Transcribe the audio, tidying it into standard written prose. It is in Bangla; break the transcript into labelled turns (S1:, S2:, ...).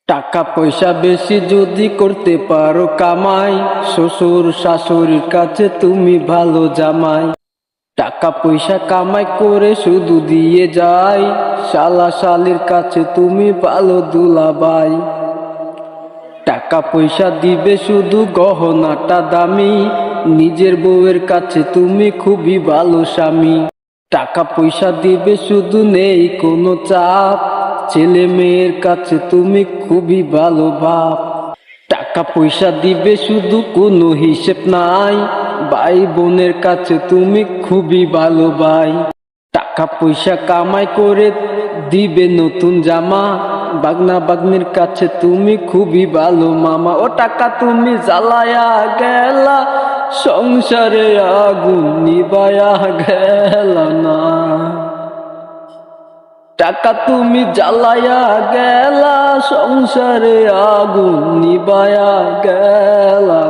S1: টাকা পয়সা বেশি যদি করতে পারো কামাই, শ্বশুর শাশুড়ির কাছে তুমি ভালো জামাই। টাকা পয়সা কামাই করে শুধু দিয়ে যাই, শালা শালির কাছে তুমি ভালো দুলাভাই। টাকা পয়সা দিবে শুধু গহনাটা দামি, নিজের বউয়ের কাছে তুমি খুবই ভালো স্বামী। টাকা পয়সা দিবে শুধু নেই কোনো চাপ, ছেলে মেয়ের কাছে তুমি খুবই ভালো বাপ। টাকা পয়সা দিবে শুধু কোনো হিসেব নাই, ভাই বোনের কাছে তুমি খুবই ভালো ভাই। টাকা পয়সা কামাই করে দিবে নতুন জামা, বাগনা বাগনির কাছে তুমি খুবই ভালো মামা। ও টাকা তুমি জ্বালায়া গেলা, সংসারে আগুন নিবায়া গেলা না। টাকা তুমি জ্বালায়া গেলা, সংসারে আগুন নিবায়া গেলা